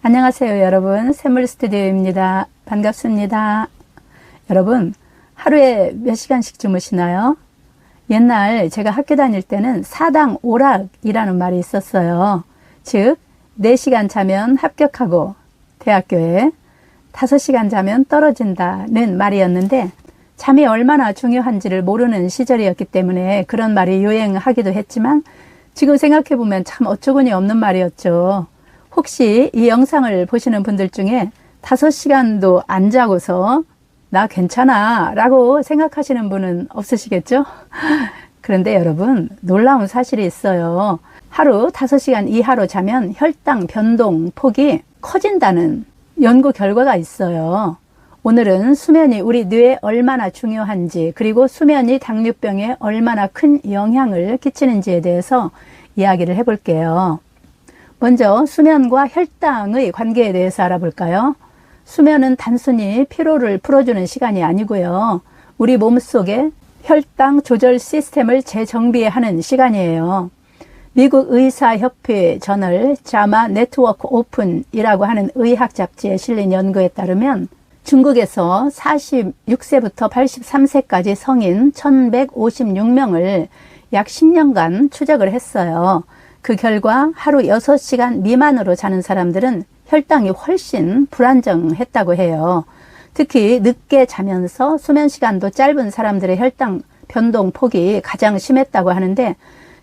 안녕하세요 여러분, 샘물 스튜디오입니다. 반갑습니다. 여러분, 하루에 몇 시간씩 주무시나요? 옛날 제가 학교 다닐 때는 사당 오락이라는 말이 있었어요. 즉 4시간 자면 합격하고 대학교에 5시간 자면 떨어진다는 말이었는데, 잠이 얼마나 중요한지를 모르는 시절이었기 때문에 그런 말이 유행하기도 했지만, 지금 생각해보면 참 어처구니 없는 말이었죠. 혹시 이 영상을 보시는 분들 중에 5시간도 안 자고서 나 괜찮아 라고 생각하시는 분은 없으시겠죠? 그런데 여러분, 놀라운 사실이 있어요. 하루 5시간 이하로 자면 혈당 변동 폭이 커진다는 연구 결과가 있어요. 오늘은 수면이 우리 뇌에 얼마나 중요한지, 그리고 수면이 당뇨병에 얼마나 큰 영향을 끼치는지에 대해서 이야기를 해볼게요. 먼저 수면과 혈당의 관계에 대해서 알아볼까요? 수면은 단순히 피로를 풀어주는 시간이 아니고요. 우리 몸속에 혈당 조절 시스템을 재정비하는 시간이에요. 미국 의사협회 저널 자마 네트워크 오픈이라고 하는 의학 잡지에 실린 연구에 따르면, 중국에서 46세부터 83세까지 성인 1156명을 약 10년간 추적을 했어요. 그 결과 하루 6시간 미만으로 자는 사람들은 혈당이 훨씬 불안정했다고 해요. 특히 늦게 자면서 수면 시간도 짧은 사람들의 혈당 변동 폭이 가장 심했다고 하는데,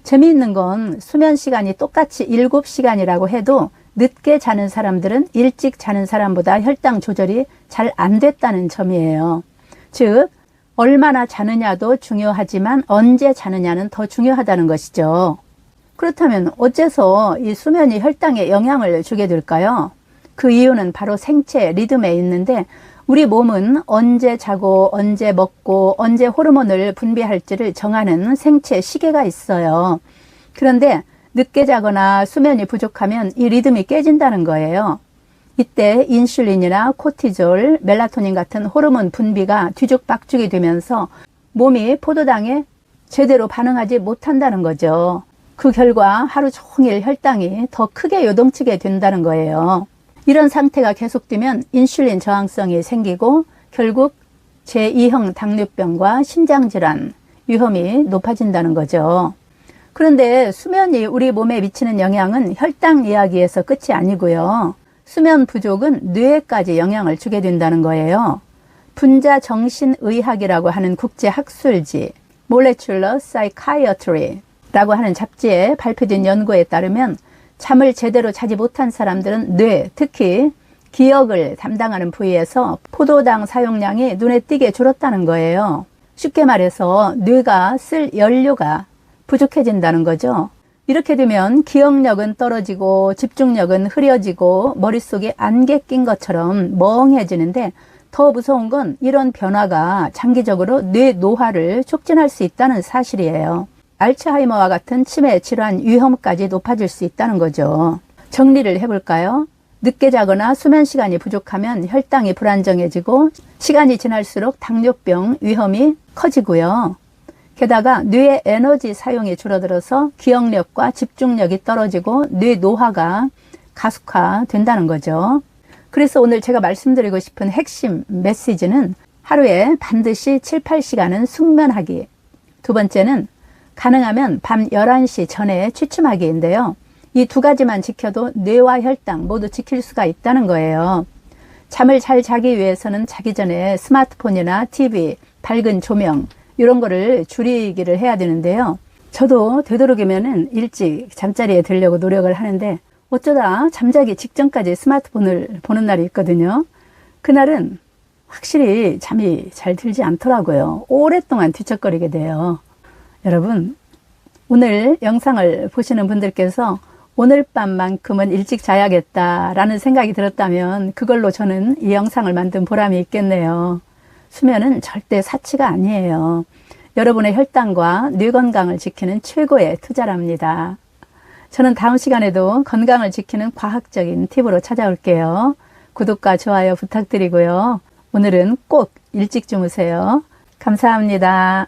재미있는 건 수면 시간이 똑같이 7시간이라고 해도 늦게 자는 사람들은 일찍 자는 사람보다 혈당 조절이 잘 안 됐다는 점이에요. 즉, 얼마나 자느냐도 중요하지만 언제 자느냐는 더 중요하다는 것이죠. 그렇다면 어째서 이 수면이 혈당에 영향을 주게 될까요? 그 이유는 바로 생체 리듬에 있는데, 우리 몸은 언제 자고 언제 먹고 언제 호르몬을 분비할지를 정하는 생체 시계가 있어요. 그런데 늦게 자거나 수면이 부족하면 이 리듬이 깨진다는 거예요. 이때 인슐린이나 코티졸, 멜라토닌 같은 호르몬 분비가 뒤죽박죽이 되면서 몸이 포도당에 제대로 반응하지 못한다는 거죠. 그 결과 하루 종일 혈당이 더 크게 요동치게 된다는 거예요. 이런 상태가 계속되면 인슐린 저항성이 생기고 결국 제2형 당뇨병과 심장질환 위험이 높아진다는 거죠. 그런데 수면이 우리 몸에 미치는 영향은 혈당 이야기에서 끝이 아니고요. 수면 부족은 뇌에까지 영향을 주게 된다는 거예요. 분자정신의학이라고 하는 국제학술지 Molecular Psychiatry라고 하는 잡지에 발표된 연구에 따르면, 잠을 제대로 자지 못한 사람들은 뇌, 특히 기억을 담당하는 부위에서 포도당 사용량이 눈에 띄게 줄었다는 거예요. 쉽게 말해서 뇌가 쓸 연료가 부족해진다는 거죠. 이렇게 되면 기억력은 떨어지고 집중력은 흐려지고 머릿속에 안개 낀 것처럼 멍해지는데, 더 무서운 건 이런 변화가 장기적으로 뇌 노화를 촉진할 수 있다는 사실이에요. 알츠하이머와 같은 치매 질환 위험까지 높아질 수 있다는 거죠. 정리를 해볼까요? 늦게 자거나 수면 시간이 부족하면 혈당이 불안정해지고, 시간이 지날수록 당뇨병 위험이 커지고요. 게다가 뇌의 에너지 사용이 줄어들어서 기억력과 집중력이 떨어지고 뇌 노화가 가속화된다는 거죠. 그래서 오늘 제가 말씀드리고 싶은 핵심 메시지는, 하루에 반드시 7, 8시간은 숙면하기. 두 번째는 가능하면 밤 11시 전에 취침하기인데요. 이 두 가지만 지켜도 뇌와 혈당 모두 지킬 수가 있다는 거예요. 잠을 잘 자기 위해서는 자기 전에 스마트폰이나 TV, 밝은 조명 이런 거를 줄이기를 해야 되는데요. 저도 되도록이면은 일찍 잠자리에 들려고 노력을 하는데, 어쩌다 잠자기 직전까지 스마트폰을 보는 날이 있거든요. 그날은 확실히 잠이 잘 들지 않더라고요. 오랫동안 뒤척거리게 돼요. 여러분, 오늘 영상을 보시는 분들께서 오늘 밤만큼은 일찍 자야겠다라는 생각이 들었다면 그걸로 저는 이 영상을 만든 보람이 있겠네요. 수면은 절대 사치가 아니에요. 여러분의 혈당과 뇌 건강을 지키는 최고의 투자랍니다. 저는 다음 시간에도 건강을 지키는 과학적인 팁으로 찾아올게요. 구독과 좋아요 부탁드리고요. 오늘은 꼭 일찍 주무세요. 감사합니다.